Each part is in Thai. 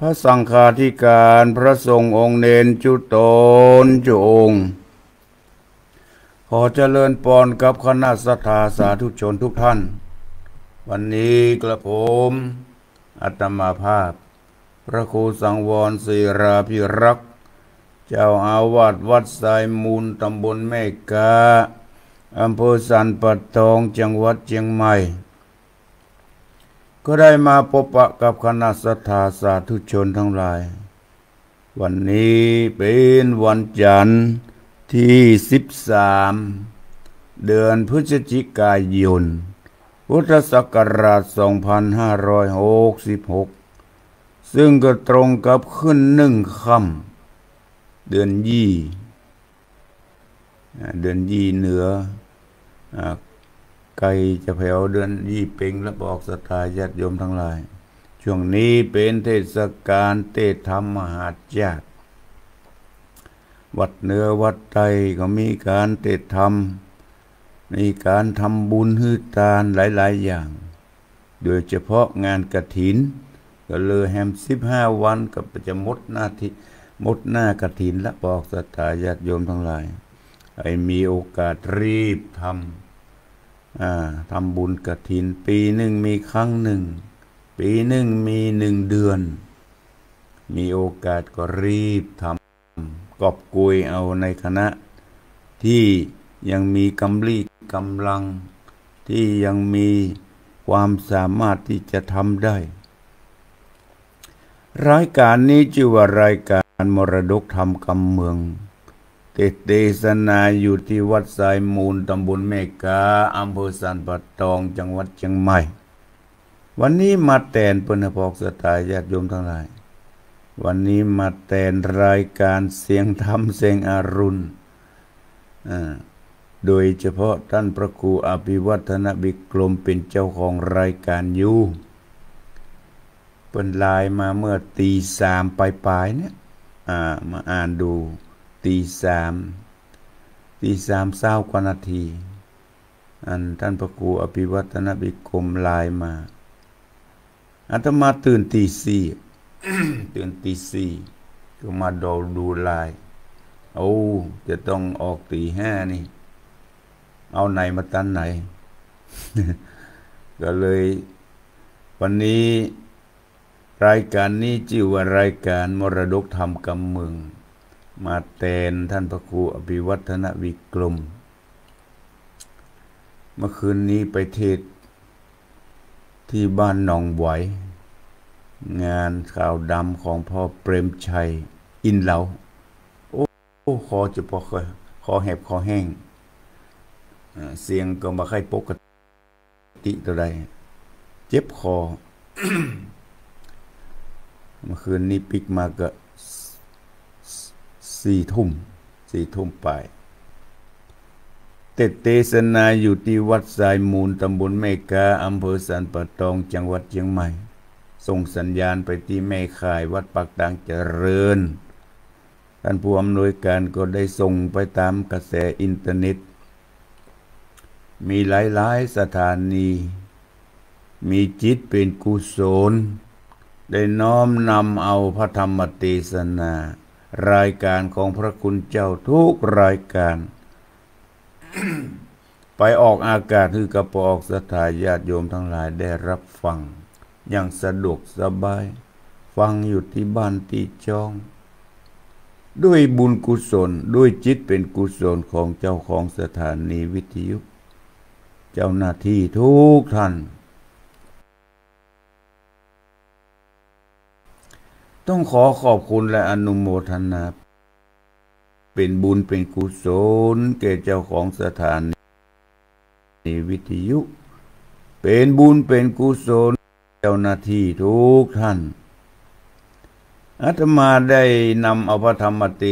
พระสังฆาธิการพระสงฆ์องค์เนนจุตนจุองค์ขอเจริญพรกับคณะศรัทธาสาธุชนทุกท่านวันนี้กระผมอาตมาภาพพระครูสังวรศิราภิรักษ์เจ้าอาวาสวัดสายมูลตำบลแม่กาอำเภอสันป่าตองจังหวัดเชียงใหม่ก็ได้มาพบปะกับคณะศรัทธาสาธุชนทั้งหลายวันนี้เป็นวันจันทร์ที่13เดือนพฤศจิกายนพุทธศักราช2566ซึ่งก็ตรงกับขึ้น1 ค่ำเดือนยี่เหนือไก่จะแผ่วเดือนยี่เพ็งและบอกศรัทธาญาติโยมทั้งหลายช่วงนี้เป็นเทศกาลเทศธรรมมหาญาติวัดเหนือวัดใต้ก็มีการเทศธรรมมีการทำบุญฮือทานหลายๆอย่างโดยเฉพาะงานกฐินก็เลยแฮม15 วันก็จะหมดหน้ากฐินและบอกศรัทธาญาติโยมทั้งหลายให้มีโอกาสรีบทำบุญกฐินปีหนึ่งมีครั้งหนึ่งปีหนึ่งมี1 เดือนมีโอกาสก็รีบทำกอบกุยเอาในคณะที่ยังมีกำลังที่ยังมีความสามารถที่จะทำได้รายการนี้ชื่อว่ารายการมรดกธรรมกำเมืองเทศนาอยู่ที่วัดสายมูลตำบลแม่กาอำเภอสันป่าตองจังหวัดเชียงใหม่วันนี้มาแทนเพิ่นบอกศรัทธาญาติโยมทั้งหลายวันนี้มาแทนรายการเสียงธรรมเสียงอรุณโดยเฉพาะท่านพระครูอภิวัฒนบิกรมเป็นเจ้าของรายการอยู่เพิ่นไลน์มาเมื่อตี 3ปลายๆเนี่ยมาอ่านดูตีสาม20 กว่านาทีท่านพระครูอภิวัฒนบิกรมไลน์มาอาตมาตื่นตี 4 ตื่นตี 4ก็มาดูไลน์จะต้องออกตี 5นี่เอาไหนมาตันไหน ก็เลยวันนี้รายการนี้ชื่อว่ารายการมรดกธรรมกำเมืองมาแทนท่านพระครูอภิวัฒนวิกรมเมื่อคืนนี้ไปเทศที่บ้านหนองไหวงานข่าวดำของพ่อเปรมชัยอินเหลาคอจะพอคอแหบคอแห้งเสียงก็มาค่อยปกติตัวใดเจ็บคอ เมื่อคืนนี้ปิกมาก็4 ทุ่มไปเทศนาอยู่ที่วัดสายมูลตำบลแม่กาอำเภอสันป่าตองจังหวัดเชียงใหม่ส่งสัญญาณไปที่แม่ข่ายวัดปากตางเจริญท่านผู้อำนวยการก็ได้ส่งไปตามกระแสอินเทอร์เน็ตมีหลายๆสถานีมีจิตเป็นกุศลได้น้อมนำเอาพระธรรมเทศนารายการของพระคุณเจ้าทุกรายการ ไปออกอากาศคือกระปอกศรัทธาญาติโยมทั้งหลายได้รับฟังอย่างสะดวกสบายฟังอยู่ที่บ้านที่จองด้วยบุญกุศลด้วยจิตเป็นกุศลของเจ้าของสถานีวิทยุเจ้าหน้าที่ทุกท่านต้องขอขอบคุณและอนุโมทนาเป็นบุญเป็นกุศลแก่เจ้าของสถานีวิทยุเป็นบุญเป็นกุศลเจ้าหน้าที่ทุกท่านอาตมาได้นำเอาพระธรรมเท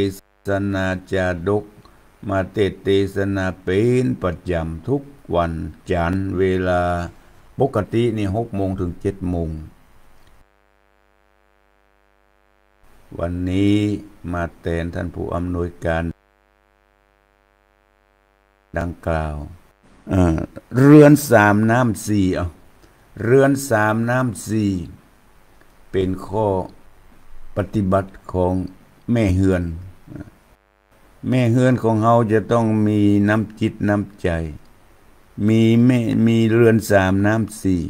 ศนาจาดกมาเทศนาเป็นประจำทุกวันจันทร์เวลาปกตินี่6 โมงถึง 7 โมงวันนี้มาแทนท่านผู้อำนวยการดังกล่าวเรือน3 น้ำ 4เรือน3 น้ำ 4เป็นข้อ ปฏิบัติของแม่เฮือนแม่เฮือนของเฮาจะต้องมีน้ำจิตน้ำใจมีเรือนสามน้ำสี่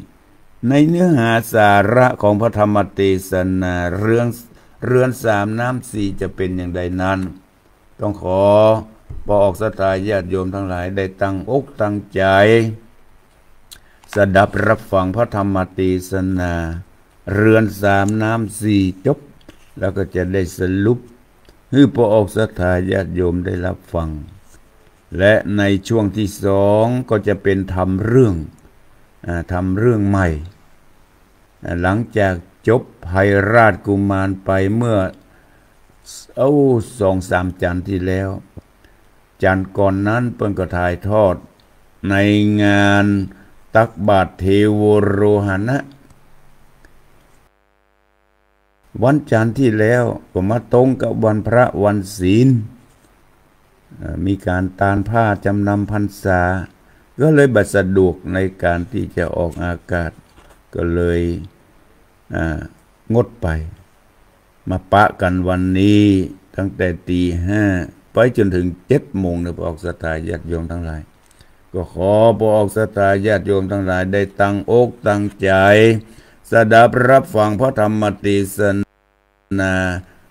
ในเนื้อหาสาระของพระธรรมเทศนาเรือนสามน้ำสี่จะเป็นอย่างไรนั้นต้องขอปออกศรัทธาญาติโยมทั้งหลายได้ตั้งอกตั้งใจสดับรับฟังพระธรรมเทศนาเรือนสามน้ำสี่จบแล้วก็จะได้สรุปให้ปออกศรัทธาญาติโยมได้รับฟังและในช่วงที่สองก็จะเป็นทำเรื่องใหม่หลังจากจบภัยราชกุมารไปเมื่อ2-3 จันทร์ที่แล้วจันทร์ก่อนนั้นเพิ่นก็ถ่ายทอดในงานตักบาตรเทโวโรหณะวันจันทร์ที่แล้วก็มาตรงกับวันพระวันศีลมีการตานผ้าจำนำพรรษาก็เลยบัดสะดวกในการที่จะออกอากาศก็เลยงดไปมาปะกันวันนี้ตั้งแต่ตี 5ไปจนถึง7 โมงนะพระออกศรัทธาญาติโยมทั้งหลายก็ขอพระออกศรัทธาญาติโยมทั้งหลายได้ตั้งอกตั้งใจสดับรับฟังพระธรรมเทศนา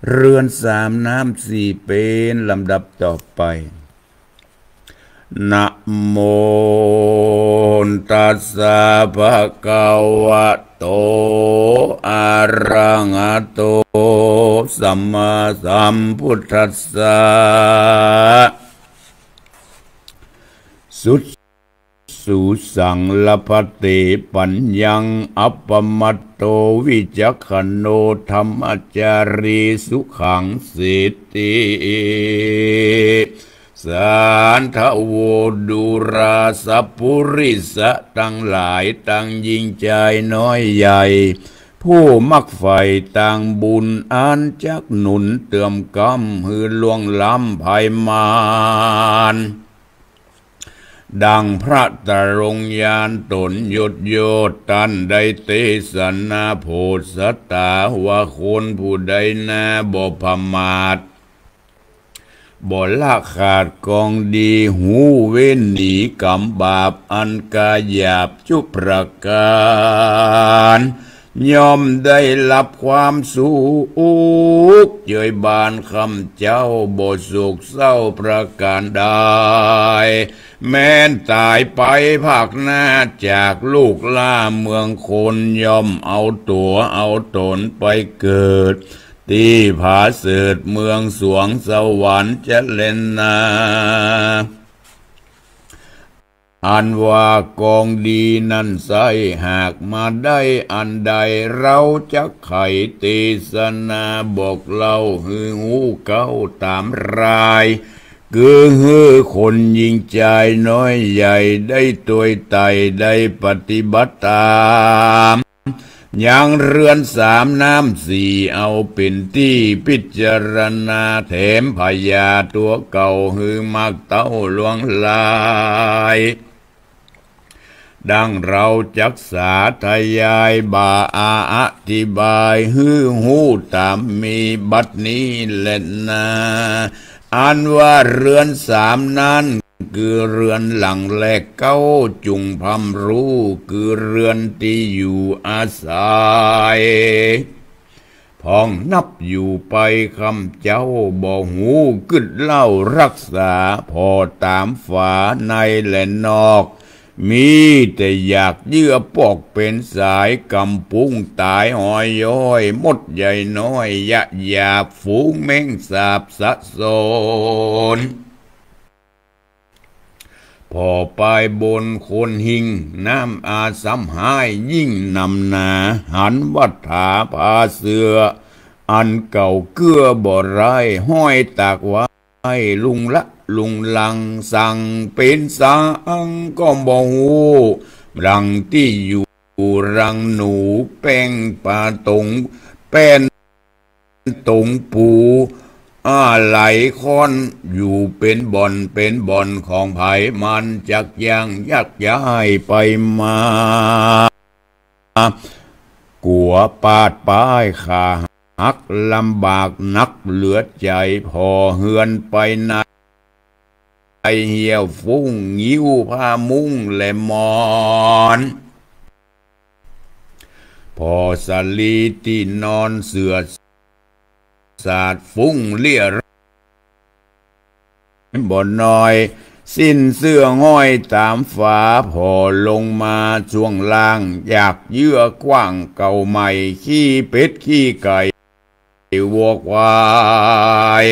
เรือนสามน้ำสี่เป็นลำดับต่อไปนะโมตัสสะภะคะวะโตอะระหะโตสัมมาสัมพุทธัสสะสุสังลภัตติปัญญังอัปปมัตโตวิจักขโนธรรมจารีสุขังสิทธิสันทโวดุราสัพพุริสะทั้งหลายตั้งยิ่งใจน้อยใหญ่ผู้มักใฝ่ต่างบุญอันจักหนุนเติมกำหือล่วงล้ำภัยมารดังพระตรงยานตนยศโยตันได้เทศนาโพธตาว่าคนผู้ใดนาบ่ประมาทบ่ละขาดกองดีหูเว้นหนีกรรมบาปอันกาหยาบทุกประการย่อมได้รับความสุขเจยบานคำเจ้าบ่โศกเศร้าประการใดแม้นตายไปภาคหน้าจากลูกล่าเมืองคนย่อมเอาตัวเอาตนไปเกิดที่ผาเสดเมืองสวงสวรรค์จะเล่นนาอันว่ากองดีนั้นไซหากมาได้อันใดเราจะไขเทศนาบอกเล่าหือหูเก้าตามรายคือคนยิ่งใจน้อยใหญ่ได้ตัวไตได้ปฏิบัติตามอย่างเรือนสามน้ำสี่เอาเป็นที่พิจารณาแถมพญาตัวเก่าหือมักเต้าลวงลายดังเราจักษาทยายบาอธิบายฮือหูตามมีบัดนี้เล่นนาอันว่าเรือนสามนั้นคือเรือนหลังแรกเก้าจุงพำรู้คือเรือนที่อยู่อาศัยพองนับอยู่ไปคำเจ้าบ่หูกึดเล่ารักษาพอตามฝาในและนอกมีแต่อยากเยื่อปอกเป็นสายกำปุ้งตายหอยย้อยมดใหญ่น้อยยะหยาบฝูงแมงสาบสะโซนพอไปบนคนหิงน้ำอาสำหายยิ่งนำนาหันวัฏฐาพาเสืออันเก่าเกื้อบ่ไรห้อยตากไว้ลุงลังสั่งเป็นสังก็บ่หูรังที่อยู่รังหนูแป้งปลาตงแป้นตงปูไหลค้อนอยู่เป็นบ่อนของไผมันจักยังยักย้ายไปมากัวปาดป้ายขา หักลำบากนักเหลือใจพอเฮือนไปในเหี่ยวฟุ้งยิ้วผ้ามุ้งและมอนพอสลีที่นอนเสือสาดฟุ้งเลี่ยบ่อนน้อยสิ้นเสื้อห้อยตามฝาพอลงมาช่วงล่างอยากเยื่อกว้างเก่าใหม่ขี้เป็ดขี้ไก่วัวควาย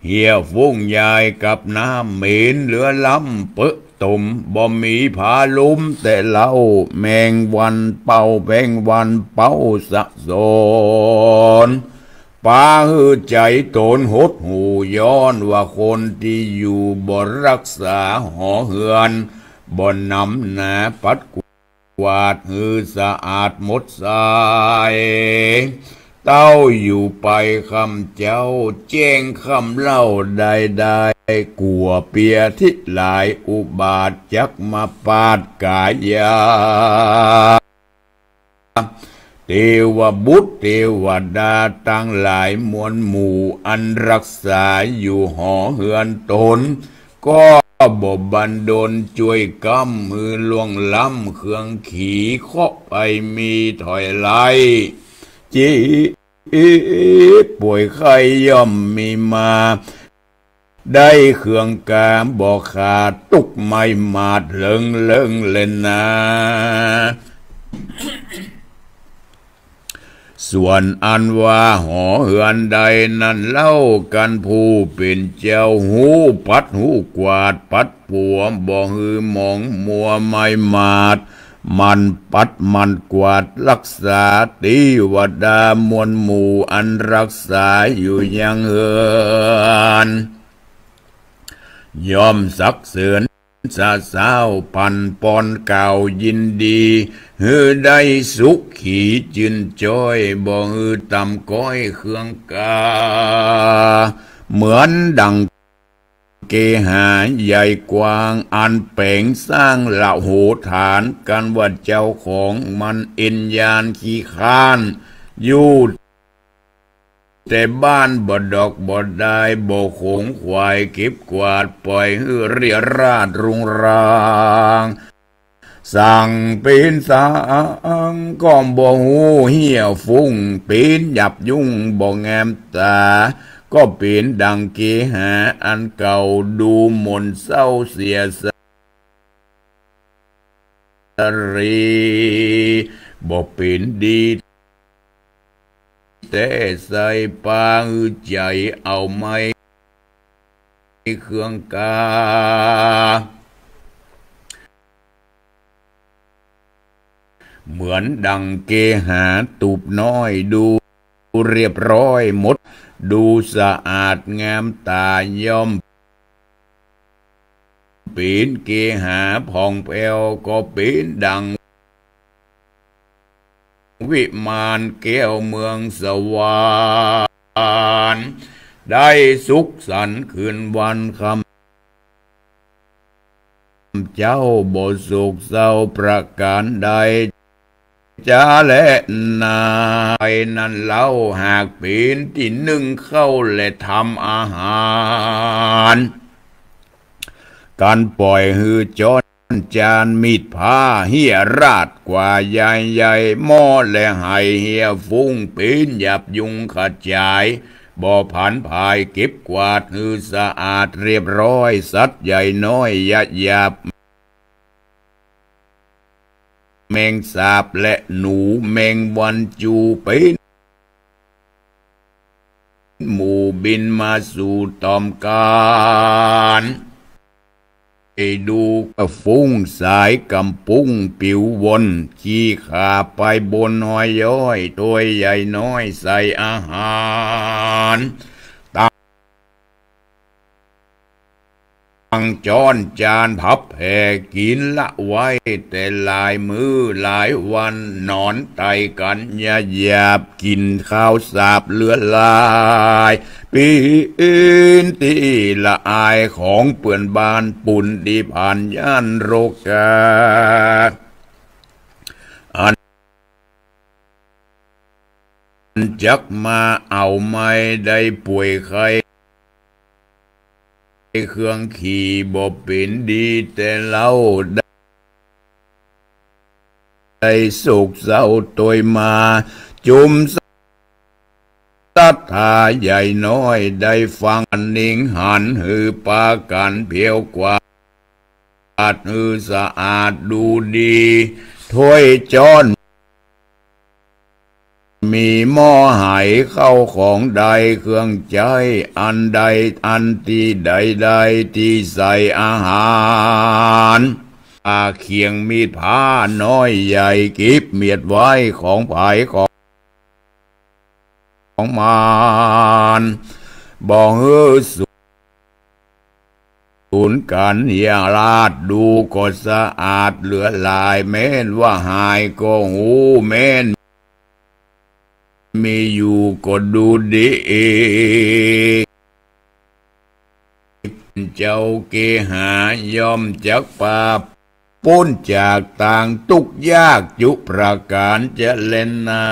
เหี่ยวฟุ้งยายกับน้ำเหม็นเหลือล้ำเปอะตุ่มบ่มีผาลุ้มแต่เล่าแมงวันเป่าแมงวันเป่าสะสนป้าหือใจโตนหดหูย้อนว่าคนที่อยู่บ่รักษาหอเหือนบ่นำหนาปัดกวาดหือสะอาดหมดสายเต้าอยู่ไปคำเจ้าแจ้งคำเล่าได้กลัวเปียทิหลายอุบาทจักมาปาดกายาเทวบุตรเทวดาตั้งหลายมวลหมู่อันรักษาอยู่หอเฮือนตนก็บ่บันดลช่วยกำมือล่วงล้ำเครื่องขี่เคาะไปมีถอยไล่จีป่วยไข้ย่อมมีมาได้เครื่องกามบ่ขาดตุกไม่มาดเลิงเล่นนาส่วนอันว่าหอเหือนใดนั้นเล่ากันผู้เป็นเจ้าหูปัดหูกวาดปัดปัวบ่ฮือมองมัวไม่มาดมันปัดมันกวาดรักษาติวดามวลหมู่อันรักษาอยู่ยังเฮือนยอมสักเสือนสาสาวพันปอนเก่ายินดีฮือได้สุขขีจินจ้อยบ่ฮือตำก้อยเครื่องกาเหมือนดังเกหาใหญ่กว้างอันเป่งสร้างเหล่าโหฐานกันว่าเจ้าของมันเอ็นยานขี้ข้านอยู่แต่บ้านบ่ดอกบ่ได้บ่คงควายเก็บกวาดปล่อยให้เรียราดรุงรางสั่งเป็นสางก้อมบ่หูเหี่ยวฟุ้งเป็นหยับยุ่งบ่แงมตาก็เป็นดังเกหาอันเก่าดูหม่นเศร้าเสียสรีบ่เป็นดีแต่ใส่ปางใจเอาไม่เครื่องกาเหมือนดังเกหาตูบน้อยดูเรียบร้อยหมดดูสะอาดงามตาย่อมเป็นเกหาผ่องแผ้วก็เป็นดังวิมานแก้วเมืองสวรรค์ได้สุขสันต์คืนวันคำเจ้าบ่โศกเศร้าประการใดจะและนายนั้นเล่าหากเป็นที่นึ่งเข้าและทำอาหารการปล่อยหือจอนจานมีดผ้าเหี่ยราดกว่าใหญ่หม้อและไหเหี่ยฟุ้งเป็นหยับยุงขจายบ่ผันภายเก็บกวาดหือสะอาดเรียบร้อยสัตว์ใหญ่น้อยหยาบแมงสาบและหนูแมงวันจูเป็นหมู่บินมาสู่ตอมการดูฟุ้งสายกำปุ้งปิววนขี้ขาไปบนหอยย้อยตัวใหญ่น้อยใส่อาหารตั้งจอนจานพับแผ่กินละไว้แต่หลายมือหลายวันนอนไตกันหยาบกินข้าวสาบเลือลายปีนที่ละอายของเปื่อนบานปุ่นดีผ่านย่านโรกาอัน จักมาเอาไม่ได้ป่วยใครเครื่องขี่บ่เป็นดีแต่เราได้สุขเศร้าตัวมาจุมศรัทธาใหญ่น้อยได้ฟังนิ่งหันหือปากันเพียวกว่าหือสะอาดดูดีถ้วยจอนมีหม้อไหเข้าของใดเครื่องใจอันใดอันที่ใดที่ใส่อาหารเคียงมีดผ้าน้อยใหญ่กิบเมียดไว้ของภายของมารบ่เฮือศูนย์กันเฮียราดดูก็สะอาดเหลือลายแม้นว่าหายก็หูแม้นมีอยู่ก็ดูดีเจ้าเกหายอมจักปาพ้นจากต่างทุกยากจุประการจะเล่นนา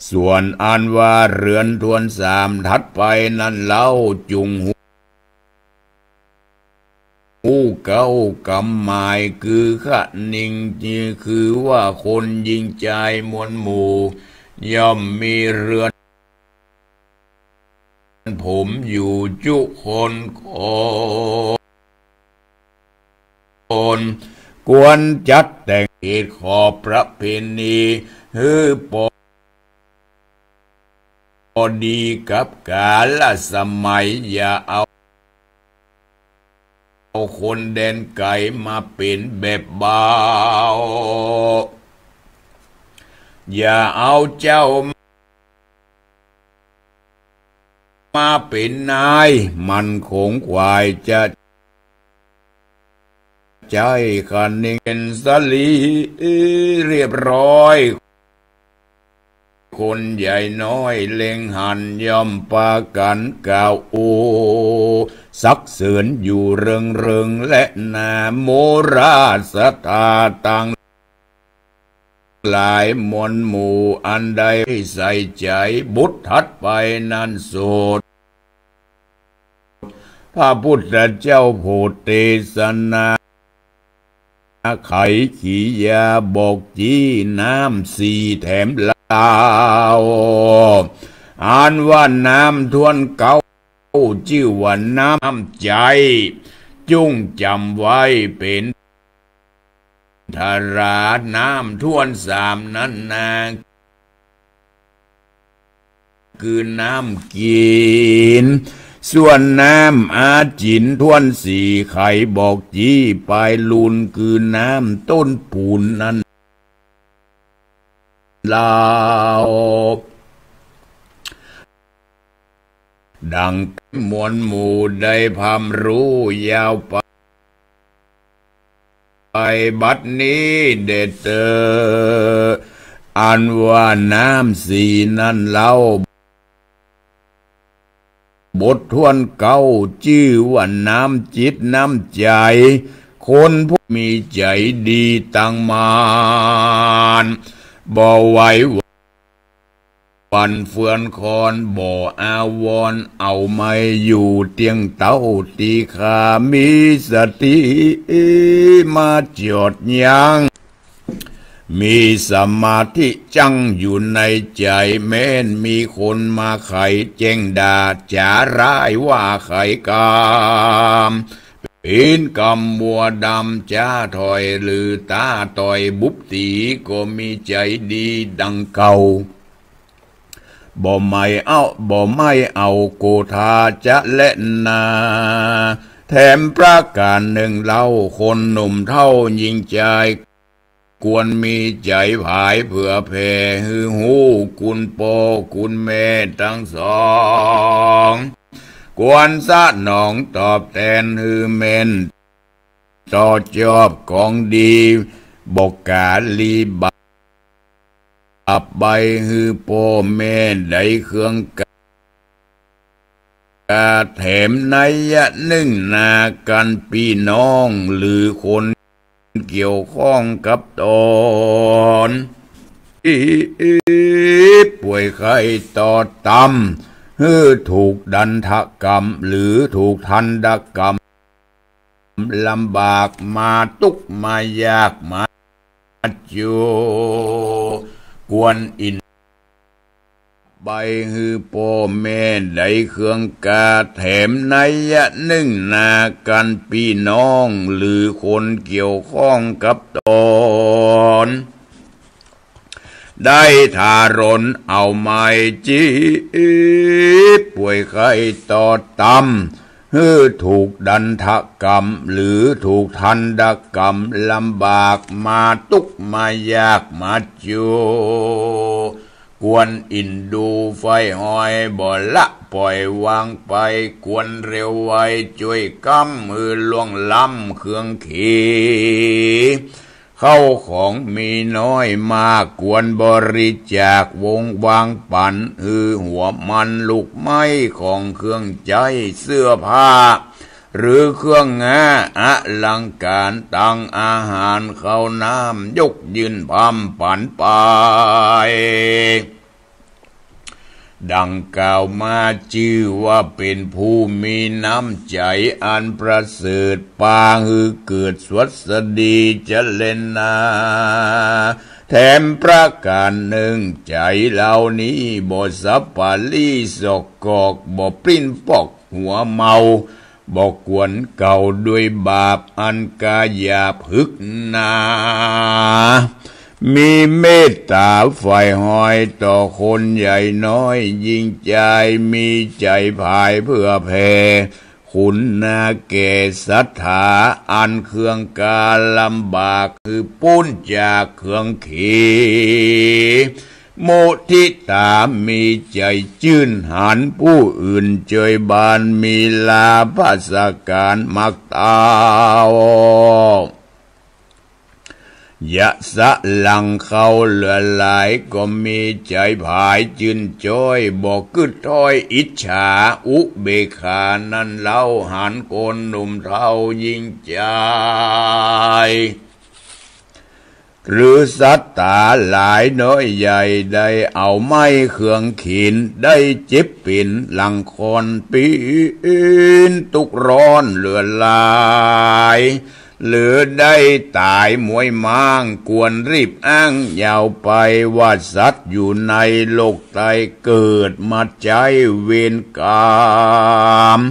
ส่วนอันว่าเรือนทวนสามทัดไปนั้นเล่าจุงหูเก้ากำหมายคือขะนิ่งนี่คือว่าคนยิงใจมวลหมู่ย่อมมีเรือนผมอยู่จุคนกวนจัดแต่งเหตุขอบประเพณีฮือปอดีกับกาลสมัยอย่าเอาคนเด่นไก่มาเป็นแบบเบาอย่าเอาเจ้ามาเป็นนายมันคงควายจะใจคันนิ่งสลีเรียบร้อยคนใหญ่น้อยเล็งหันย่อมปากันกล่าวโอสักเสริญอยู่เริงและนาโมราสตาตังหลายมวลหมู่อันใดใส่ใจบุตรทัดไปนั้นโสดพระพุทธเจ้าโพธิเทศนาไขขียาบอกจีน้ำสีแถมลาวอ่านว่าน้ำทวนเก่าชื่อว่าน้ำใจจุ้งจำไว้เป็นธาราน้ำทวนสามนั้นนาคือน้ำกินส่วนน้ำอาจินทวนสี่ไข่บอกจีปลายลุนคือน้ำต้นปูนนั้นลาวดังมวลหมู่ได้พามรู้ยาวไปบัดนี้เด็ดอันว่าน้ำสีนั้นเล่าบททวนเก่าชื่อว่าน้ำจิตน้ำใจคนผู้มีใจดีตั้งมานบ่ไหววันเฟือนคอนบ่อาวรเอาไม่อยู่เตียงเต้าตีขามีสติมาจดยังมีสมาธิจังอยู่ในใจแม้นมีคนมาไขแจ้งด่าจ่าร้ายว่าไขกามเป็นกำมัวดำจ้าถอยหรือตาต่อยบุบตีก็มีใจดีดังเก่าบ่ไม่เอาโกธาจะเล่นนาแถมประการหนึ่งเล่าคนหนุ่มเท่ายิงใจควรมีใจผายเผื่อแผ่ฮือหูคุณโปคุณแม่ทั้งสองควรสะหนองตอบแทนฮือเมนต่อจอบของดีบอกกาลีบับใบฮือโปแม่ได้เครื่องกาแถมนัยยะหนึ่งนากันพี่น้องหรือคนเกี่ยวข้องกับตน ป่วยไข้ต่อตำถูกดันทกรรมหรือถูกทันตกรรมลำบากมาทุกข์มายากมาจูกวนอินใบฮือพ่อแม่ได้เครื่องกาแถมนัยยะหนึ่งนากันพี่น้องหรือคนเกี่ยวข้องกับตนได้ทารนเอาไม้จีป่วยไข้ต่อตำถูกดันทกรรมหรือถูกทันตกรรมลำบากมาทุกข์มายากมาจูกวนอินดูไฟหอยบ่ละปล่อยวางไปกวนเร็วไวช่วยกำมือล่วงล้ำเครื่องขี่เข้าของมีน้อยมากกวนบริจาควงวางปันหัวมันลูกไม้ของเครื่องใจเสื้อผ้าหรือเครื่องงาอลังการตั้งอาหารข้าวน้ำยกยืนพำปันไปดังกล่าวมาชื่อว่าเป็นผู้มีน้ำใจอันประเสริฐปางเกิดสวัสดีเจริญนาแถมประการหนึ่งใจเหล่านี้บ่สับปะลี่สกกอกบ่ปลิ้นปอกหัวเมาบ่กวนเก่าด้วยบาปอันกายาพึกนามีเมตตาใฝ่หอยต่อคนใหญ่น้อยยิ่งใจมีใจภายเพื่อแผ่คุณนาแก่ศรัทธาอันเครื่องกาลำบากคือปุ้นจากเครื่องขี่โมทิตามีใจจื่นหันผู้อื่นเจยบานมีลาภสการมักตายะสะลังเขาเหลือหลายก็มีใจผายจืนจ้อยบอกกึดถ้อยอิจฉาอุเบกขานั่นเล่าหันโกนหนุ่มเท่ายิ่งใจหรือสัตตาหลายน้อยใหญ่ได้เอาไม้เครื่องขีนได้เจ็บปิ่นหลังคอนปีนตุกร้อนเหลือหลายหรือได้ตายมวยม้างกวนรีบอ้างยาวไปว่าสัตว์อยู่ในโลกใต้เกิดมาใจเวรกรรม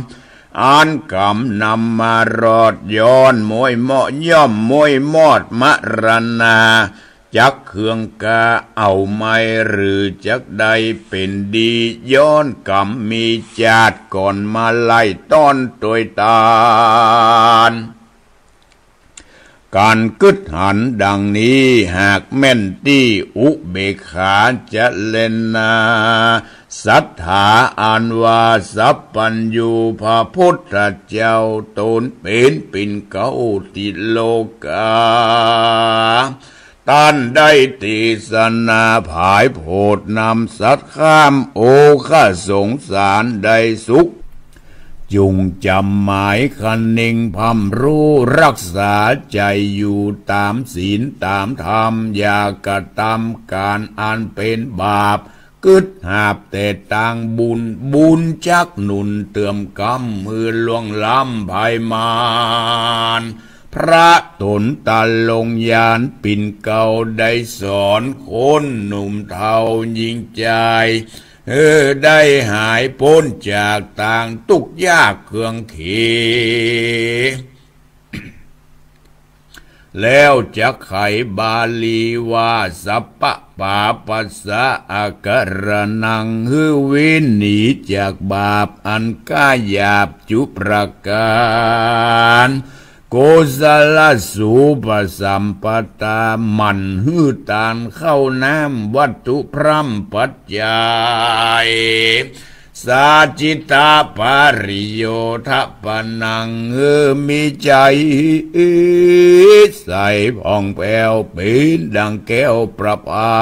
อ่านกรรมนำมารอดย้อนมวยเหมาะย่อมมวยมอดมรณาจักเครื่องกาเอาไม่หรือจักใดเป็นดีย้อนกรรมมีจาดก่อนมาไล่ต้อนโดยตาลการกึดหันดังนี้หากแม่นที่อุเบกขาจะเล่นนาศรัทธาอันว่าสัพพัญญูพระพุทธเจ้าตนเป็นปิ่นเก้าติโลกาท่านได้ติสนาผายโพดนำสัตว์ข้ามโอข้าสงสารได้สุขจุงจำหมายคันนิ่งพำรู้รักษาใจอยู่ตามศีลตามธรรมอย่ากระทำการอันเป็นบาปกึดหาบแต่ต่างบุญจักหนุนเติมกำมือล่วงล้ำภายมานพระตนตาลงยานปิ่นเก่าได้สอนคนหนุ่มเทายิ่งใจได้หายพ้นจากต่างทุกข์ยากเครื่องขีแล้วจะไขบาลีว่าสัพพะปาปัสสะอาการนังวินหนีจากบาปอันกาหยาบจุประการโกศลสูปสัมปตามันตานเข้าน้ำวัตถุพรัมปัจจัยสาจิตาปาริโยทปนังมีใจใสผ่องแผ้วเป็นดังแก้วประภา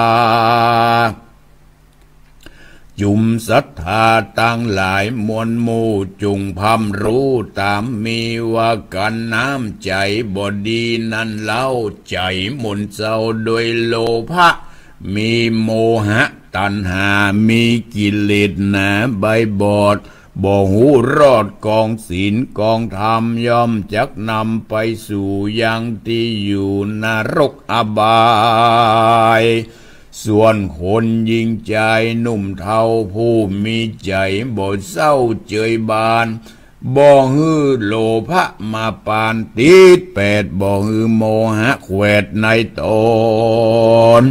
จุมศรัทธาตั้งหลายมวลหมู่จุงพำรู้ตามมีว่ากันน้ำใจบดีนั้นเล่าใจหมุนเศร้าโดยโลภะ มีโมหะตัณหามีกิเลสหนาใบบอดบ่หูรอดกองศีลกองธรรมย่อมจักนำไปสู่ยังที่อยู่นรกอบายส่วนคนยิ่งใจหนุ่มเทาผู้มีใจบ่เศร้าเจยบานบ่ฮือโลภะมาปานติดแปดบ่ฮือโมหะแขวดในตน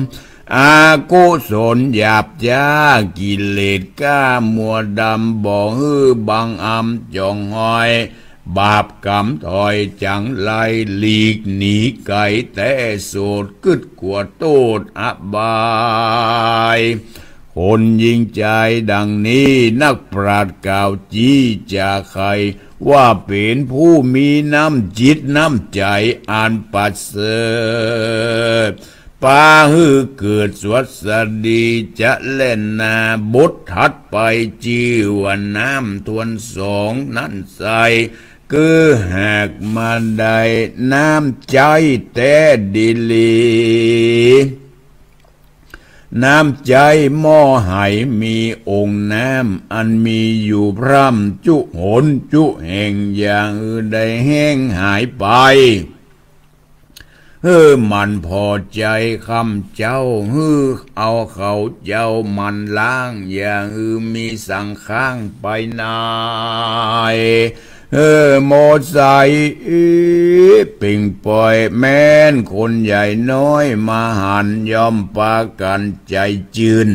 อากุศลหยาบจ้ากิเลสก้ามัวดำบ่ฮือบังอำจองหอยบาปกรรมถอยจังไลหลีกหนีไก่แต่โสดกึดกวดโตดอบายคนยิ่งใจดังนี้นักปราชญ์กล่าวจี้จะใครว่าเป็นผู้มีน้ำจิตน้ำใจอันประเสริฐปาฮือเกิดสวัสดีจะเล่นนาบทถัดไปจีวันน้ำทวนสองนั่นใสคือหากมาได้น้ำใจแต่ดีลีน้ำใจหม้อไหมีองค์น้ำอันมีอยู่พร่ำจุหนจุแห่งอย่างอื่นได้แห้งหายไปมันพอใจคำเจ้าเอาเขาเจ้ามันล้างอย่างมีสังข้างไปนายโมดใสปิ่งปล่อยแม้นคนใหญ่น้อยมาหันยอมปากันใจจืน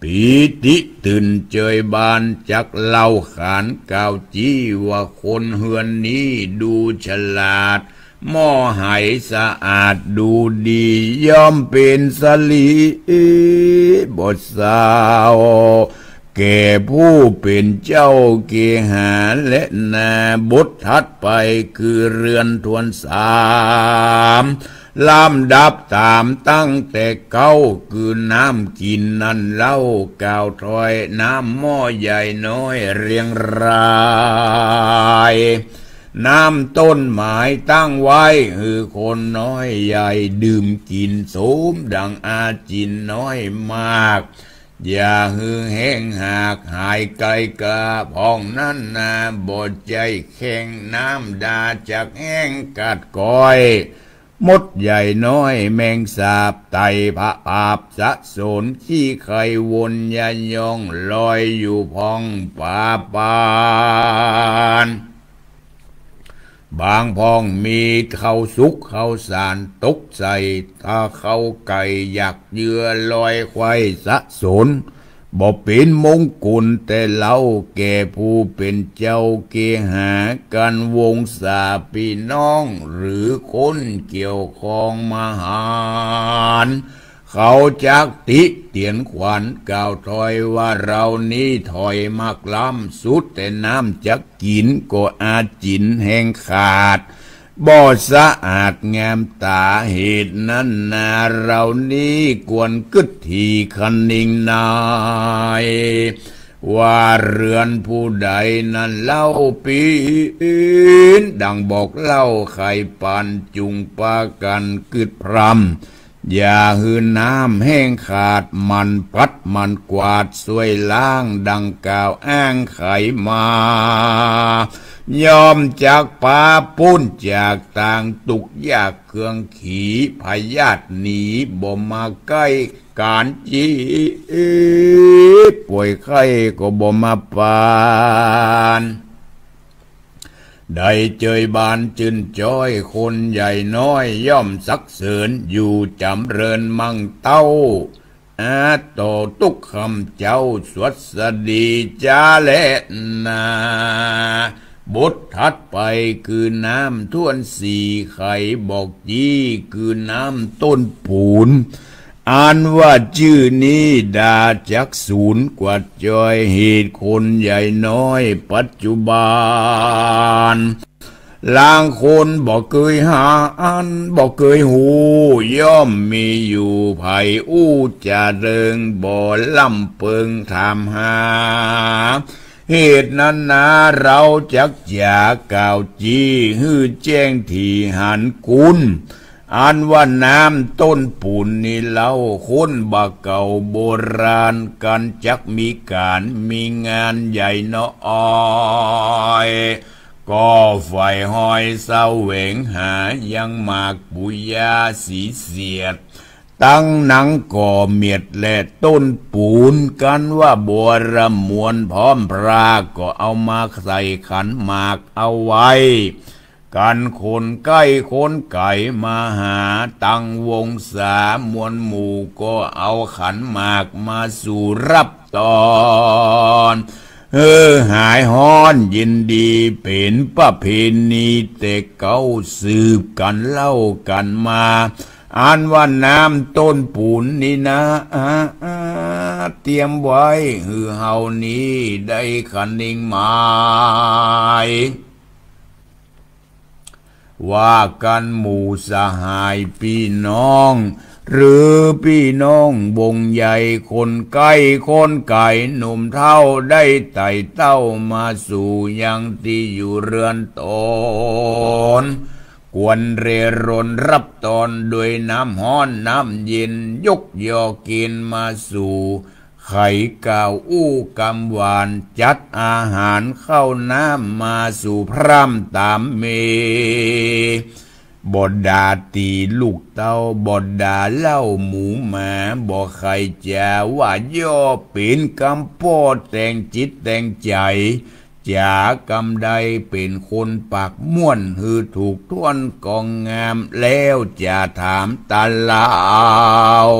ปีติตื่นเจยบานจักเล่าขานกล่าวจี้ว่าคนเฮือนนี้ดูฉลาดหม้อไหสะอาดดูดีย่อมเป็นสลีบทสาวแก่ผู้เป็นเจ้าเกหาและนาบทถัดไปคือเรือนทวนสามลำดับตามตั้งแต่เก้าคือน้ำกินนั่นเล่ากาวถอยน้ำหม้อใหญ่น้อยเรียงรายน้ำต้นไม้ตั้งไว้คนน้อยใหญ่ดื่มกินโสมดังอาจินน้อยมากอย่าแห้งหากหายไกลกะพองนั้นนาบดใจแข็งน้ำดาจากแห้งกัดก้อยมดใหญ่น้อยแมงสาบไตผะปาบสะสนขี้ไข่วนยันยองลอยอยู่พองป่าปานบางพองมีข้าวสุกข้าวสารตกใส่ถ้าข้าวไก่อยากเยื่อลอยควายสะสนบ่เป็นมงกุลแต่เล่าแก่ผู้เป็นเจ้าเกหากันวงศาพี่น้องหรือคนเกี่ยวข้องมหารเขาจักติเตียนขวัญกล่าวถอยว่าเรานี้ถอยมากล้ำสุดแต่น้ำจักกินก็อาจินแห่งขาดบ่สะอาดงามตาเหตุนั้นนาเรานี้กวนกึดทีคันนิงนายว่าเรือนผู้ใดนั้นเล่าปีนดังบอกเล่าไข่ปันจุงปากันกึดพรำอย่าหืนน้ำแห้งขาดมันพัดมันกวาดสวยล้างดังกล่าวอ้างไขมายอมจากป่าปุ้นจากต่างตุกยากเครื่องขี่พยาธิหนีบ่มาใกล้การจีป่วยไข้ก็บ่มาปานได้เจยบานจืนจ้อยคนใหญ่น้อยย่อมสักเสริญอยู่จำเริญมั่งเต้าต่อตุกคำเจ้าสวัสดีจ้าและนาบทถัดไปคือน้ำท่วนสี่ไข่บอกยี่คือน้ำต้นปูนอ่านว่าชื่อนี้ดาจักศูนย์กว่าจอยเหตุคนใหญ่น้อยปัจจุบันลางคนบอกเคยหาอันบอกเคยหูย่อมมีอยู่ไผ่อู้จะเริงบ่ล่ำเปิงถามหาเหตุนั้นนะเราจักอยากกล่าวจี้ฮื้อแจ้งที่หันกุล อันว่าน้ำต้นปูนนี่เล่าคนบาเก่าโบราณกันจักมีการมีงานใหญ่เนาะอ้อยก็ไฟห้อยเศร้าเหวงหายังหมากปุยยาสีเสียดตั้งหนังก่อเมียดและต้นปูนกันว่าบัวรำมวนพร้อมพราก็เอามาใส่ขันหมากเอาไว้กันคนใกล้คนไก่มาหาตั้งวงสามวลหมู่ก็เอาขันหมากมาสู่รับตอนหายฮ้อนยินดีเป็นประเพณีแต่เก่าสืบกันเล่ากันมาอ่านว่าน้ำต้นปูนนี่นะเตรียมไว้เฮานี้ได้ขันนิ่งหมายว่ากันหมู่สหายพี่น้องหรือพี่น้องวงใหญ่คนใกล้คนไก่หนุ่มเท่าได้ไต่เต้ามาสู่ยังที่อยู่เรือนตนกวนเรรนรับตอนด้วยน้ำฮ้อนน้ำเย็นยกยอกินมาสู่ไข่กาวอู้กำหวานจัดอาหารเข้าน้ำมาสู่พร่ำตามเมบดดาตีลูกเต้าบดดาเล่าหมูหมาบอกใครจะว่าย่อเป็นกำปอดแต่งจิตแต่งใจจากำใดเป็นคนปากม่วนถูกท้วนกองงามแล้วจะถามตาลาว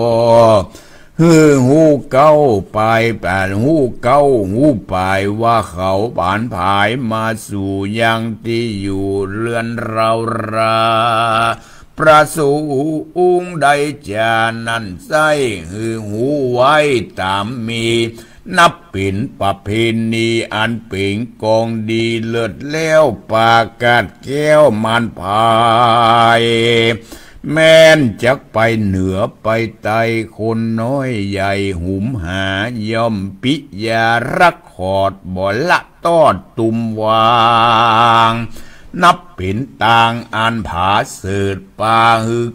หูเก้าไปแปดหูเก้าหูไปว่าเขาผ่านผายมาสู่ยังที่อยู่เรือนเราราประสูงใดจานั่นไส้หูไว้ตามมีนับเป็นประเพณีอันเป็นกองดีเลิศแล้วปากาศแก้วมันพายแม้นจักไปเหนือไปใต้คนน้อยใหญ่หุมหาย่อมปิยารักขอดบ่ละตอดตุมวางนับเป็นต่างอันผาเสดป่า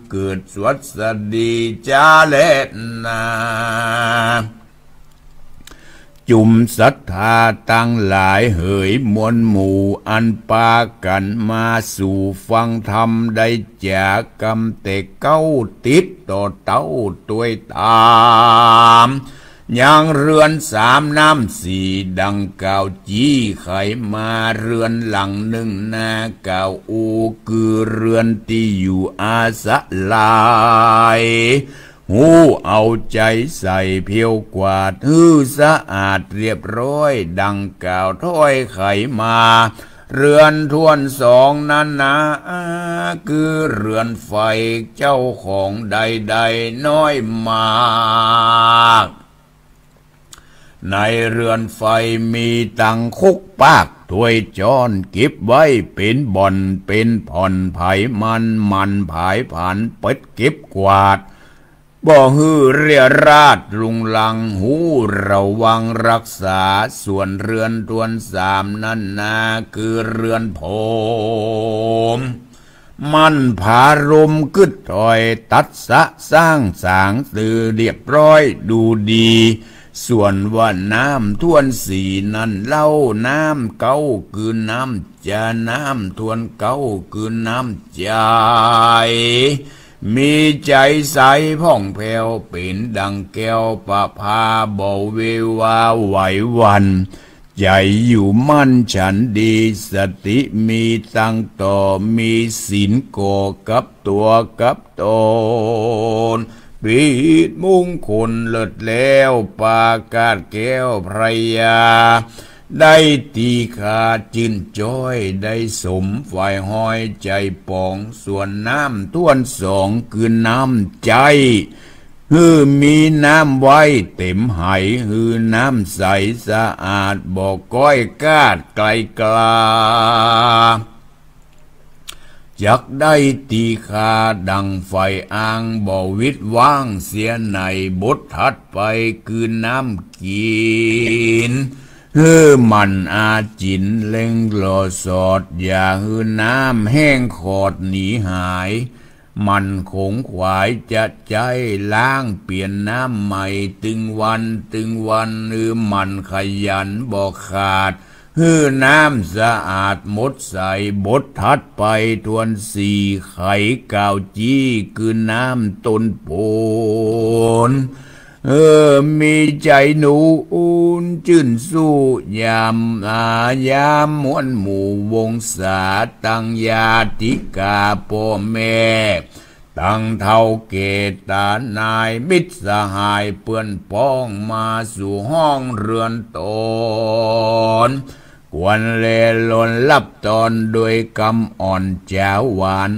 เกิดสวัสดีจ้าเล่นนาจุมศรัทธาตั้งหลายเหยมวลหมู่อันปากันมาสู่ฟังธรรมได้จากกรรมแต่เก้าติดต่อเต้าตัวตามยังเรือนสามน้ำสี่ดังเก่าจี้ไขมาเรือนหลังหนึ่งนาเก่าอูคือเรือนที่อยู่อาสะลายหูเอาใจใส่เพียวกวาดสะอาดเรียบร้อยดังกล่าวถ้อยไขมาเรือนทวนสองนั้นนะคือเรือนไฟเจ้าของใดๆน้อยมากในเรือนไฟมีตังคุกปากถ้วยจอนเก็บไว้เป็นบ่อนเป็นผ่อนไผ่มันผายผันเปิดเก็บกวาดบ่เรียราดลุงลังหูระวังรักษาส่วนเรือนทวนสามนั่นนาคือเรือนโพมมันผารมกึดถอยตัดสะสร้างสางสื่อเรียบร้อยดูดีส่วนว่าน้ำทวนสีนั่นเล่าน้ำเก้าคือน้ำจะน้ำทวนเก้าคือน้ำใจมีใจใสผ่องแผ้วเป็นดังแก้วประภาบ่เววาไหววันใจอยู่มั่นฉันดีสติมีตั้งต่อมีศีลก่อกับตัวกับตนปิดมุงคลเลิศแล้วปากาศแก้วพระยาได้ตีขาจินจ้อยได้สมฝ่ายห้อยใจปองส่วนน้ำท้วนสองคือน้ำใจมีน้ำไว้เต็มไหน้ำใสสะอาดบอกก้อยกาดไกลกลาจักได้ตีขาดังไฟอ่างบ่วิดว่างเสียในบทถัดไปคือน้ำกินมันอาจินเล่งหล่อสอดอย่าน้ำแห้งขอดหนีหาย มันคงขวายจะใจล้างเปลี่ยนน้ำใหม่ตึงวันมันขยันบอกขาดฮื้อน้ำสะอาดหมดใส่บททัดไปทวนสี่ไข่กาวจี้คือน้ำต้นโปนมีใจหนูอุ่นจื่นสู้ยามม้วนหมู่วงศาตั้งญาติกาพ่อแม่ตั้งเท่าเกตานายมิตรสหายเปื้อนป้องมาสู่ห้องเรือนตนกวนเลลนลับตอนโดยกำอ่อนแจ๋วหวาน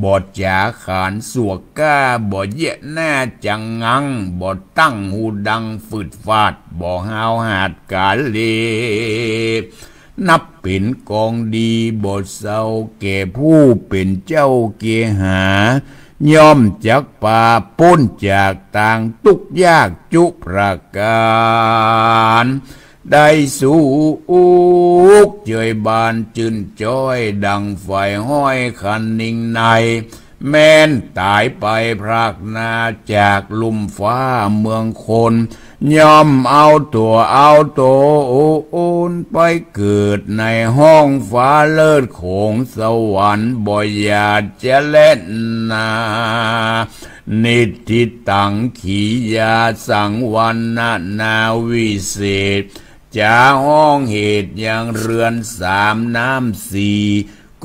บอดจ๋าขานสวกก้าบอดเยะหน้าจังงังบอดตั้งหูดังฝืดฟาดบอหาวหาดกาเลนับเป็นกองดีบทเศร้าแก่ผู้เป็นเจ้าเกหาย่อมจากป่าพ้นจากต่างทุกยากจุประการได้สู่เจยบานจืนจ้อยดังไฟห้อยคันนิ่งในแม้นตายไปพรากนาจากลุ่มฟ้าเมืองคนย่อมเอาตัวโอนไปเกิดในห้องฟ้าเลิศของสวรรค์บ่อยาจะเล่นนานิติตังขียาสังวันนาวิเศษจะห้องเหตุอย่างเรือนสามน้ำสี่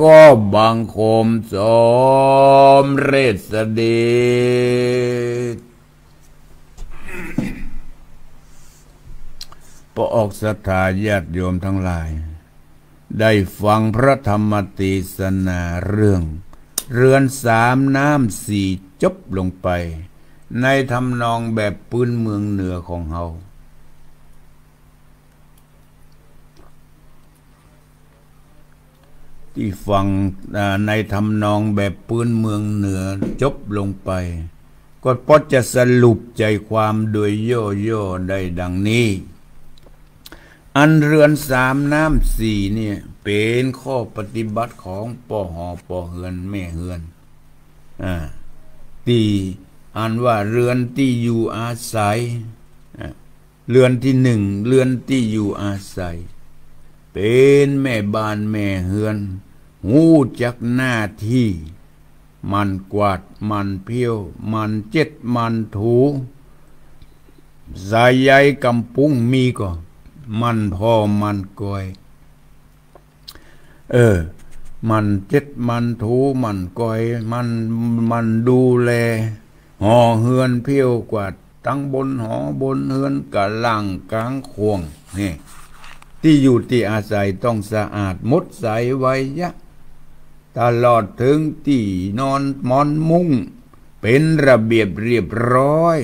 ก็บังคมสมเรศเดชพระออกศรัทธาญาติโยมทั้งหลายได้ฟังพระธรรมเทศนาเรื่องเรือนสามน้ำสี่จบลงไปในทำนองแบบพื้นเมืองเหนือของเฮาที่ฟังในทำนองแบบพื้นเมืองเหนือจบลงไปก็พอจะสรุปใจความโดยย่อๆได้ดังนี้อันเรือนสามน้ำสี่เนี่ยเป็นข้อปฏิบัติของป่อหอป่อเฮือนแม่เฮือนที่อันว่าเรือนที่อยู่อาศัยเรือนที่หนึ่งเรือนที่อยู่อาศัยเป็นแม่บ้านแม่เฮือนหูจักหน้าที่มันกวาดมันเพี้ยวมันเจ็ดมันถูสายใยกำปุ้งมีก็มันพอมันก้อยมันเจ็ดมันถูมันก้อยมันดูแลห่อเฮือนเพี้ยวกวาดตั้งบนหอบนเฮือนกะล่างกลางควงนี่ที่อยู่ที่อาศัยต้องสะอาดมดใสไว้ยะตลอดถึงที่นอนหมอนมุ้งเป็นระเบียบเรียบร้อย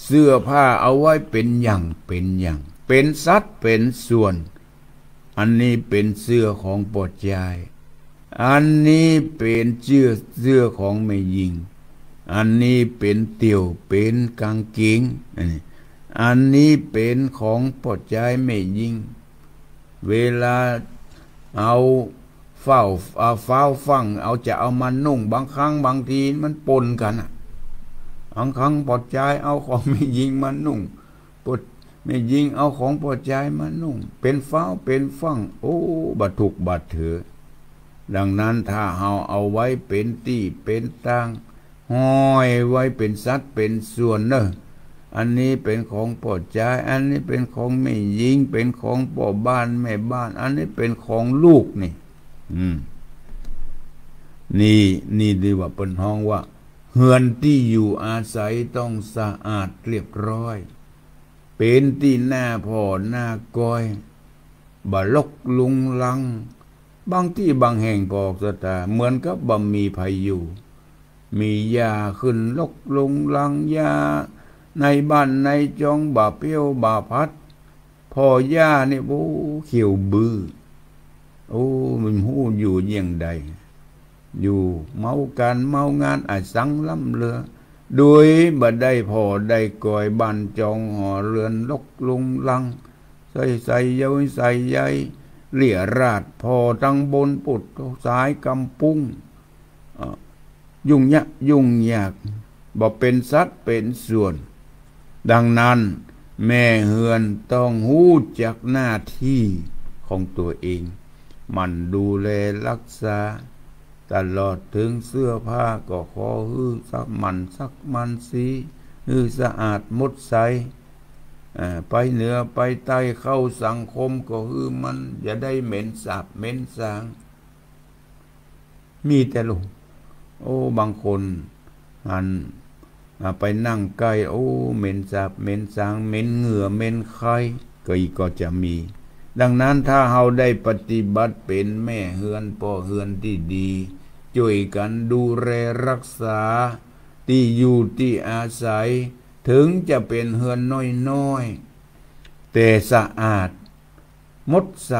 เสื้อผ้าเอาไว้เป็นอย่างเป็นสัดเป็นส่วนอันนี้เป็นเสื้อของปอดใจอันนี้เป็นเสื้อของแม่หญิงอันนี้เป็นเตี่ยวเป็นกางเกงอันนี้เป็นของปอดใจแม่หญิงเวลาเอาเฝ้าฟังเอาจะเอามานุ่งบางครั้งบางทีมันปนกันบางครั้งปอดใจเอาของแม่หญิงมานุ่งแม่หญิงเอาของปอดใจมานุ่งเป็นฟ้าเป็นฟังโอ้บัดถูกบัดเถือดังนั้นถ้าเอาไว้เป็นที่เป็นตั้งห้อยไว้เป็นสัดเป็นส่วนเนอะอันนี้เป็นของพ่อใจอันนี้เป็นของแม่หญิงเป็นของพ่อบ้านแม่บ้านอันนี้เป็นของลูกนี่ดีว่าเป็นห้องว่าเฮือนที่อยู่อาศัยต้องสะอาดเรียบร้อยเป็นที่หน้าพ่อหน้าก้อยบ่ลกลุงลังบางที่บางแห่งบอกสตาเหมือนกับบ่มีภัยอยู่มียาขึ้นลกลุงลังยาในบ้านในจองบ่าเปี้ยวบ่าพัดพ่อย่านี่โอ้เขียวบือโอ้มันหู้อยู่เยี่ยงใดอยู่เมาการเมางานอาจสังล้ำเรือโดยบ่ได้พอได้ก่อยบ้านจองหอเรือนลกลุงลังใส่เย้ยใส่ใยเลี่ยราดพอตั้งบนปุดสายกำปุ้ง ยุ่งยากบ่เป็นสัตว์เป็นส่วนดังนั้นแม่เฮือนต้องฮู้จักหน้าที่ของตัวเองมันดูแลรักษาตลอดถึงเสื้อผ้าก็ขอฮื้อซักมันสีฮื้อสะอาดหมดใสไปเหนือไปใต้เข้าสังคมก็ฮื้อมันอย่าได้เหม็นสาบเหม็นสางมีแต่ลูกบางคนหันไปนั่งใกล้เหม็นสาบเหม็นสางเหม็นเหงื่อเหม็นไข้ก็จะมีดังนั้นถ้าเราได้ปฏิบัติเป็นแม่เฮือนพ่อเฮือนที่ดีช่วยกันดูแลรักษาที่อยู่ที่อาศัยถึงจะเป็นเฮือนน้อยๆแต่สะอาดหมดใส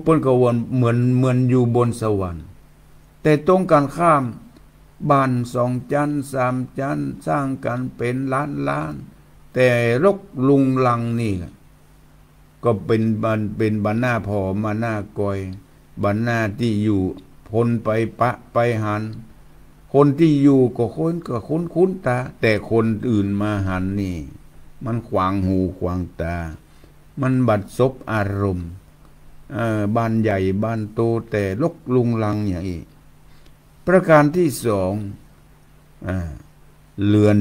เปิ้นก็วนเหมือนอยู่บนสวรรค์แต่ตรงกันข้ามบ้าน2 ชั้น 3 ชั้นสร้างกันเป็นล้านแต่รกลุงลังนี่ก็เป็นบ้านหน้าพอมาหน้ากอยบ้านหน้าที่อยู่พ้นไปปะไปหันคนที่อยู่ก็คุ้นตาแต่คนอื่นมาหันนี่มันขวางหูขวางตามันบัดซบอารมณ์บ้านใหญ่บ้านโตแต่รกลุงลังอย่างนี้ประการที่2เรือน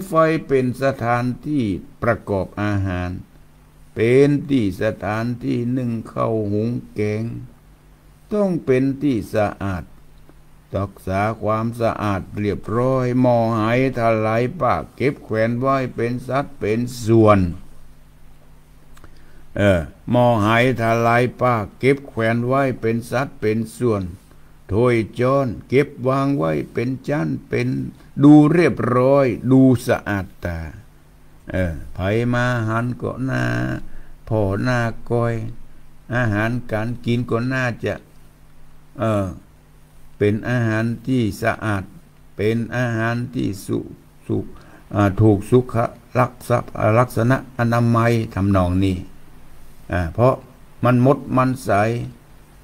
ไฟเป็นสถานที่ประกอบอาหารเป็นที่สถานที่นึ่งข้าวหุงแกงต้องเป็นที่สะอาดรักษาความสะอาดเรียบร้อยหม้อหายถลายปากเก็บแขวนไว้เป็นสัดเป็นส่วนหม้อหายถลายปากเก็บแขวนไว้เป็นสัดเป็นส่วนถ้วยช้อนเก็บวางไว้เป็นจานเป็นดูเรียบร้อยดูสะอาดตาไผมาหันก็น่าพอหน้าก้อยอาหารการกินก็น่าจะเป็นอาหารที่สะอาดเป็นอาหารที่ถูกสุขลักษณะอนามัยทำนองนี้เพราะมันมดมันใส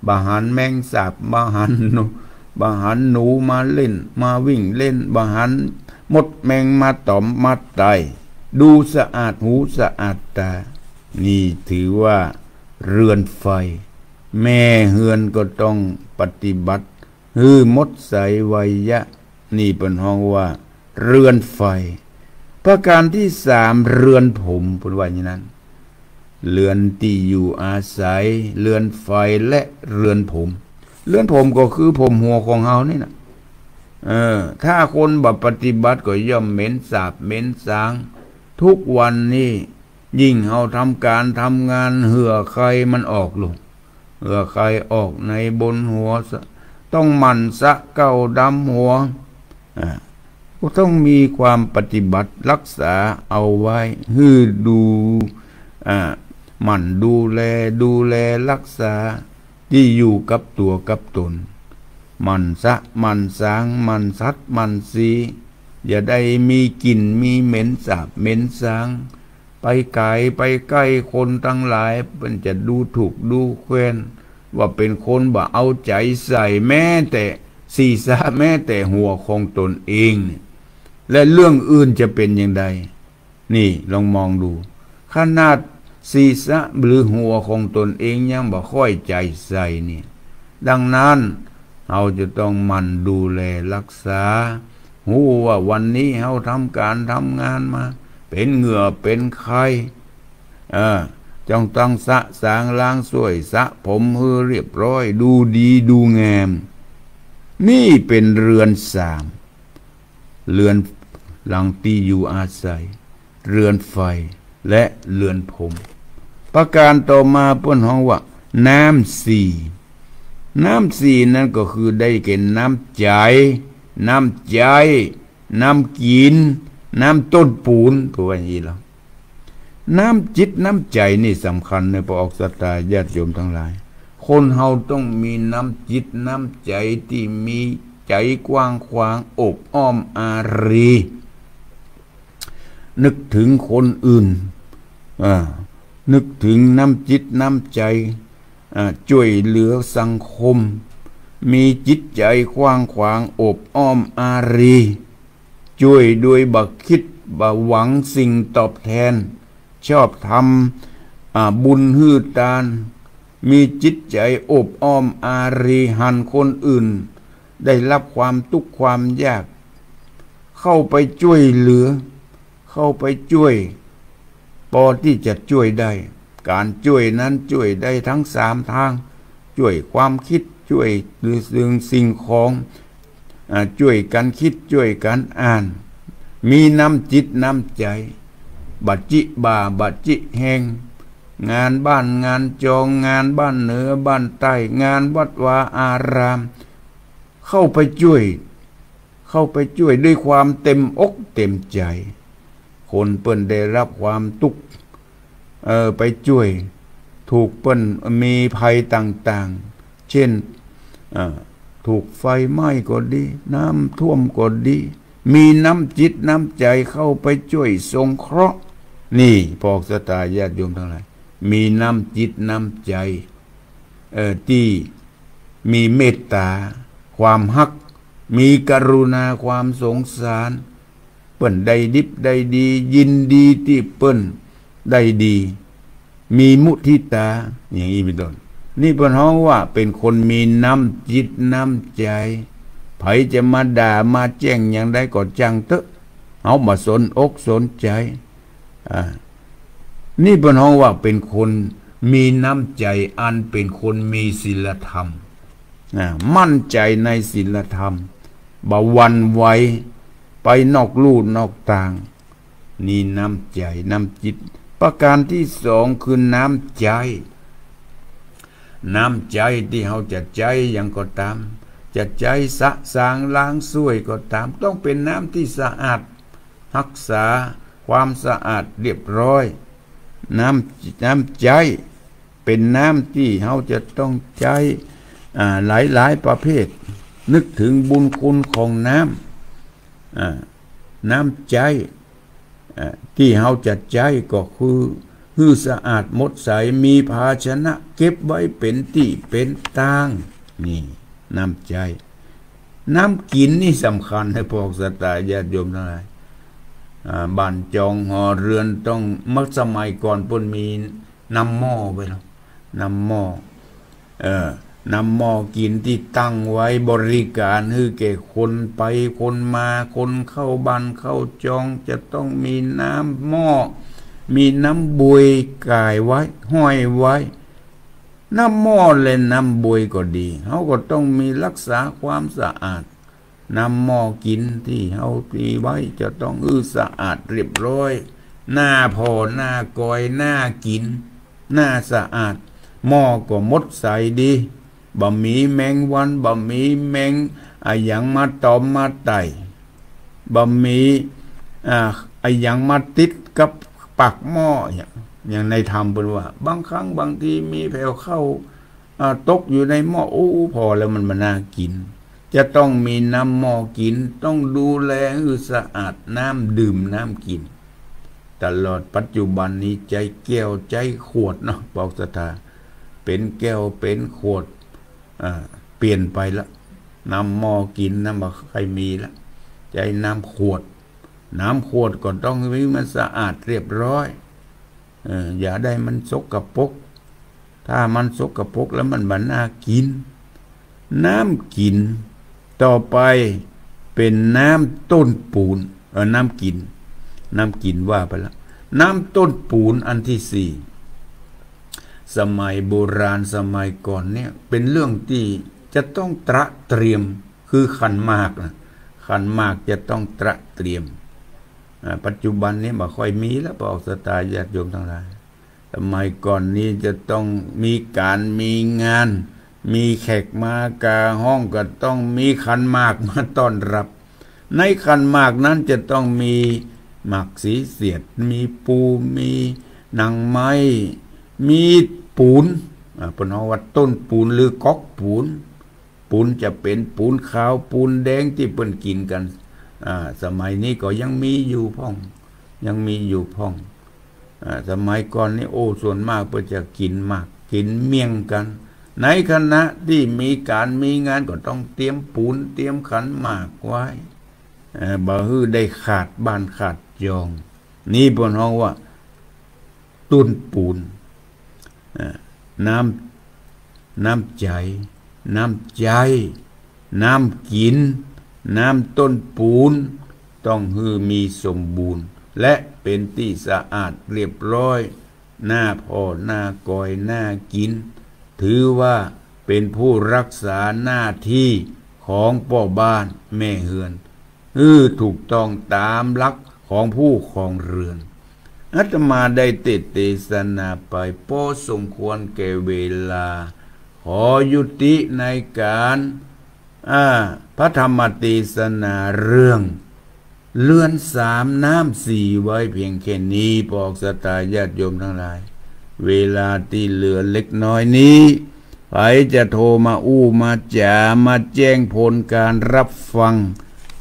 บาหันแมงสาบบาหันหนูมาเล่นมาวิ่งเล่นบาหันมดแมงมาตอมมาไตดูสะอาดหูสะอาดตานี่ถือว่าเรือนไฟแม่เฮือนก็ต้องปฏิบัติมดใสไวยะนี่เป็นห้องว่าเรือนไฟประการที่3เรือนผมพูดว่าอย่างนั้นเรือนที่อยู่อาศัยเรือนไฟและเรือนผมก็คือผมหัวของเฮานี่นะถ้าคนบ่ปฏิบัติก็ย่อมเหม็นสาบเหม็นสางทุกวันนี้ยิ่งเฮาทำการทำงานเหือใครมันออกลงเหือใครออกในบนหัวต้องหมั่นสะเก้าดำหัวก็ต้องมีความปฏิบัติรักษาเอาไว้ดูหมั่นดูแลรักษาที่อยู่กับตัวกับตนมันสะมันสางมันสัดมันสีอย่าได้มีกลิ่นมีเหม็นสาบเหม็นสางไปไกลไปใกล้คนทั้งหลายมันจะดูถูกดูแคลนว่าเป็นคนบ่เอาใจใส่แม้แต่ศีรษะแม้แต่หัวของตนเองและเรื่องอื่นจะเป็นอย่างไรนี่ลองมองดูขนาดศีรษะหรือหัวของตนเองยังบ่ค่อยใจใส่นี่ดังนั้นเราจะต้องหมั่นดูแลรักษาหูว่าวันนี้เราทำการทำงานมาเป็นเหงื่อเป็นไข้จงต้องสะสางล้างสวยสะผมเรียบร้อยดูดีดูงามนี่เป็นเรือน3เรือนหลังที่อยู่อาศัยเรือนไฟและเรือนผมประการต่อมาเพิ่นฮ้องว่าน้ำ4นั้นก็คือได้แก่น้ำใจน้ำกินน้ำต้นปูนตัวนี้ล่ะน้ำจิตน้ำใจนี่สำคัญในพระออกศรัทธาญาติโยมทั้งหลายคนเฮาต้องมีน้ำจิตน้ำใจที่มีใจกว้างขวางอบอ้อมอารีนึกถึงคนอื่นนึกถึงน้ำจิตน้ำใจช่วยเหลือสังคม มีจิตใจกว้างขวางอบอ้อมอารีช่วยด้วยบักคิดบ่หวังสิ่งตอบแทนชอบทำบุญฮือทานมีจิตใจอบอ้อมอารีหันคนอื่นได้รับความทุกข์ความยากเข้าไปช่วยเหลือเข้าไปช่วยพอที่จะช่วยได้การช่วยนั้นช่วยได้ทั้งสามทางช่วยความคิดช่วยหรือสิ่งของช่วยกันคิดช่วยกันอ่านมีน้ำจิตน้ำใจบัดจิบ่าบัดจิแหงงานบ้านงานจองงานบ้านเหนือบ้านใต้งานวัดวาอารามเข้าไปช่วยด้วยความเต็มอกเต็มใจคนเปิ้นได้รับความทุกข์ไปช่วยถูกเปิ้นมีภัยต่างๆเช่นถูกไฟไหม้ก็ดีน้ำท่วมก็ดีมีน้ำจิตน้ำใจเข้าไปช่วยสงเคราะห์นี่พอกสตาญาติโยมทั้งหลายมีน้ำจิตน้ำใจที่มีเมตตาความฮักมีกรุณาความสงสารเปิ้นได้ดิบได้ดียินดีที่เปิ้นได้ดีมีมุทิตาอย่างนี้เป็นต้นนี่เปิ้นฮ้องว่าเป็นคนมีน้ำจิตน้ำใจไผจะมาด่ามาแจ้งอย่างใดก็จังเถอะเอามาสนอกสนใจนี่เปิ้นฮ้องว่าเป็นคนมีน้ำใจอันเป็นคนมีศีลธรรมมั่นใจในศีลธรรมบ่หวั่นไหวไปนอกลู่นอกทางนี่น้ำใจน้ำจิตประการที่สองคือน้ำใจที่เราจะใจอย่างก็ตามจะใจสะสางล้างส้วยก็ตามต้องเป็นน้ำที่สะอาดรักษาความสะอาดเรียบร้อยน้ำใจเป็นน้ำที่เราจะต้องใจหลายประเภทนึกถึงบุญคุณของน้ำใจที่เราจะใจก็คือสะอาดหมดใสมีภาชนะเก็บไว้เป็นที่เป็นทางนี่น้ำใจน้ำกินนี่สำคัญให้พวกสัตยาติโยมทั้งหลายบ้านจองหอเรือนต้องมักสมัยก่อนเพิ่นมีน้ำหม้อไว้แล้วน้ำหม้อกินที่ตั้งไว้บริการให้แก่คนไปคนมาคนเข้าบ้านเข้าจองจะต้องมีน้ำหม้อมีน้ำบุยกายไว้ห้อยไว้น้ำหม้อและน้ำบุยก็ดีเขาก็ต้องมีรักษาความสะอาดน้ำหม้อกินที่เขาตีไว้จะต้องสะอาดเรียบร้อยหน้าพอหน้ากอยหน้ากินหน้าสะอาดหม้อก็มดใสดีบ่มีแมงวันบ่มีแมงอย่างมาตอมมาไต่บ่มีอย่างมาติดกับปากหม้ออย่างในธรรมเป็นว่าบางครั้งบางทีมีแผวเข้าตกอยู่ในหม้อพอแล้วมันน่ากินจะต้องมีน้ำหม้อกินต้องดูแลให้สะอาดน้ำดื่มน้ำกินตลอดปัจจุบันนี้ใจแก้วใจขวดเนาะบอกศรัทธาเป็นแก้วเป็นขวดเปลี่ยนไปละน้ำหม้อกินน้ำบ่ใครมีละใจน้ำขวดก็ต้องมีมันสะอาดเรียบร้อยอย่าได้มันสกปรกถ้ามันสกปรกแล้วมันบ่น่ากินน้ำกินต่อไปเป็นน้ำต้นปูนน้ำกินว่าไปแล้วน้ำต้นปูนอันที่สี่สมัยโบราณสมัยก่อนเนี่ยเป็นเรื่องที่จะต้องเตรียมคือขันหมากจะต้องเตรียมปัจจุบันนี้ไม่ค่อยมีแล้วบอกสตาญาติโยมทั้งหลายสมัยก่อนนี้จะต้องมีการมีงานมีแขกมากาห้องก็ต้องมีขันหมากมาต้อนรับในขันหมากนั้นจะต้องมีหมากสีเสียดมีปูมีหนังไม้มีปูนเป็นเอาว่าต้นปูนหรือก๊อกปูนจะเป็นปูนขาวปูนแดงที่เปิ้นกินกันสมัยนี้ก็ยังมีอยู่พ่องสมัยก่อนนี่ส่วนมากเปิ้นจะกินหมากกินเมี่ยงกัน ในคณะที่มีการมีงานก็ต้องเตรียมปูนเตรียมขันหมากไว้บ่ฮื้อได้ขาดบ้านขาดจองนี่เพิ่นฮ้องว่าต้นปูนน้ำใจน้ำกินน้ำต้นปูนต้องฮื้อมีสมบูรณ์และเป็นที่สะอาดเรียบร้อยหน้าพ่อหน้ากอยหน้ากินถือว่าเป็นผู้รักษาหน้าที่ของพ่อบ้านแม่เฮือนถูกต้องตามหลักของผู้ครองเรือนอาตมาได้เทศนาไปพอสมควรแก่เวลาขอยุติในการพระธรรมเทศนาเรื่องเรือนสามน้ำสี่ไว้เพียงแค่นี้พอกสตาญาติโยมทั้งหลายเวลาที่เหลือเล็กน้อยนี้ใครจะโทรมามาจ่ามาแจ้งผลการรับฟัง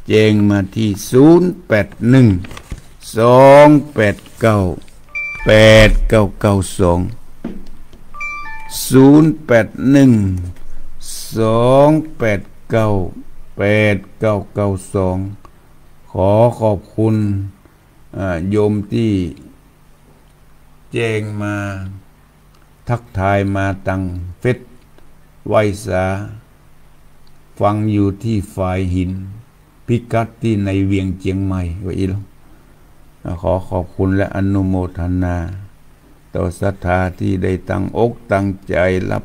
แจ้งมาที่ขอขอบคุณโยมที่แจ้งมาทักทายมาตังเฟซไวสาฟังอยู่ที่ฝ่ายหินพิกัดที่ในเวียงเจียงใหม่ไว้อีกขอขอบคุณและอนุโมทนาต่อศรัทธาที่ได้ตั้งอกตั้งใจรับ